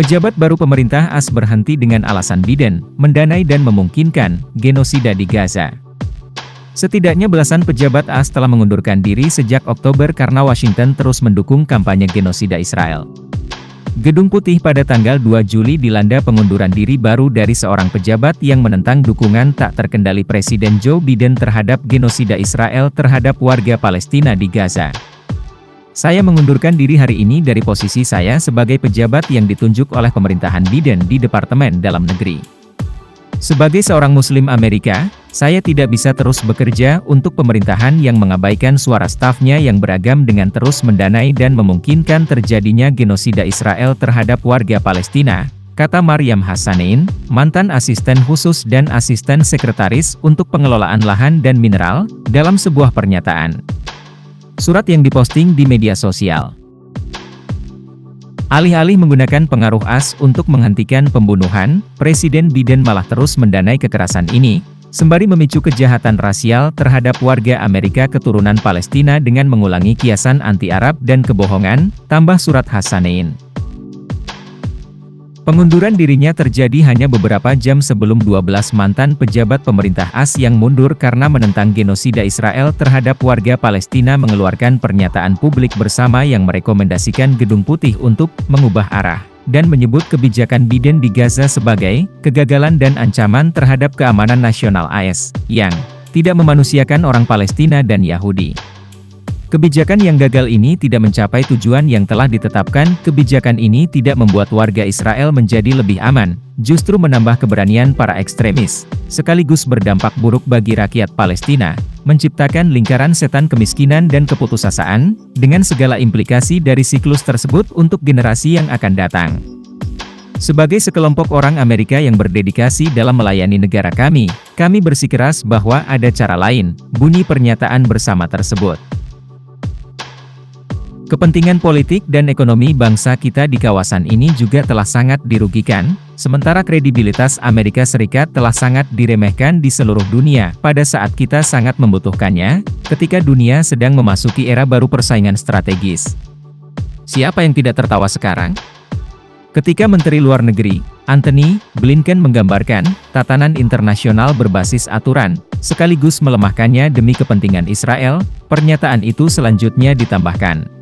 Pejabat baru pemerintah AS berhenti dengan alasan Biden mendanai dan memungkinkan genosida di Gaza. Setidaknya belasan pejabat AS telah mengundurkan diri sejak Oktober karena Washington terus mendukung kampanye genosida Israel. Gedung Putih pada tanggal 2 Juli dilanda pengunduran diri baru dari seorang pejabat yang menentang dukungan tak terkendali Presiden Joe Biden terhadap genosida Israel terhadap warga Palestina di Gaza. Saya mengundurkan diri hari ini dari posisi saya sebagai pejabat yang ditunjuk oleh pemerintahan Biden di Departemen Dalam Negeri. Sebagai seorang Muslim Amerika, saya tidak bisa terus bekerja untuk pemerintahan yang mengabaikan suara stafnya yang beragam dengan terus mendanai dan memungkinkan terjadinya genosida Israel terhadap warga Palestina, kata Maryam Hassanein, mantan asisten khusus dan asisten sekretaris untuk pengelolaan lahan dan mineral, dalam sebuah pernyataan. Surat yang diposting di media sosial. Alih-alih menggunakan pengaruh AS untuk menghentikan pembunuhan, Presiden Biden malah terus mendanai kekerasan ini, sembari memicu kejahatan rasial terhadap warga Amerika keturunan Palestina dengan mengulangi kiasan anti-Arab dan kebohongan, tambah surat Hassanein. Pengunduran dirinya terjadi hanya beberapa jam sebelum 12 mantan pejabat pemerintah AS yang mundur karena menentang genosida Israel terhadap warga Palestina mengeluarkan pernyataan publik bersama yang merekomendasikan Gedung Putih untuk mengubah arah, dan menyebut kebijakan Biden di Gaza sebagai kegagalan dan ancaman terhadap keamanan nasional AS, yang tidak memanusiakan orang Palestina dan Yahudi. Kebijakan yang gagal ini tidak mencapai tujuan yang telah ditetapkan. Kebijakan ini tidak membuat warga Israel menjadi lebih aman, justru menambah keberanian para ekstremis, sekaligus berdampak buruk bagi rakyat Palestina, menciptakan lingkaran setan kemiskinan dan keputusasaan, dengan segala implikasi dari siklus tersebut untuk generasi yang akan datang. Sebagai sekelompok orang Amerika yang berdedikasi dalam melayani negara kami bersikeras bahwa ada cara lain, bunyi pernyataan bersama tersebut. Kepentingan politik dan ekonomi bangsa kita di kawasan ini juga telah sangat dirugikan, sementara kredibilitas Amerika Serikat telah sangat diremehkan di seluruh dunia pada saat kita sangat membutuhkannya, ketika dunia sedang memasuki era baru persaingan strategis. Siapa yang tidak tertawa sekarang? Ketika Menteri Luar Negeri, Antony Blinken menggambarkan tatanan internasional berbasis aturan, sekaligus melemahkannya demi kepentingan Israel, pernyataan itu selanjutnya ditambahkan.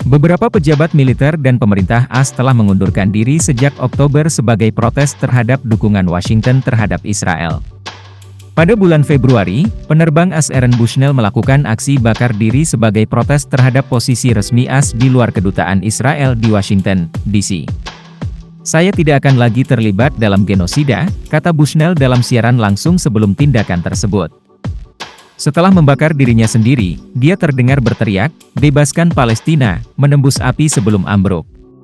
Beberapa pejabat militer dan pemerintah AS telah mengundurkan diri sejak Oktober sebagai protes terhadap dukungan Washington terhadap Israel. Pada bulan Februari, penerbang AS Aaron Bushnell melakukan aksi bakar diri sebagai protes terhadap posisi resmi AS di luar kedutaan Israel di Washington, D.C. Saya tidak akan lagi terlibat dalam genosida, kata Bushnell dalam siaran langsung sebelum tindakan tersebut. Setelah membakar dirinya sendiri, dia terdengar berteriak, "Bebaskan Palestina," menembus api sebelum ambruk.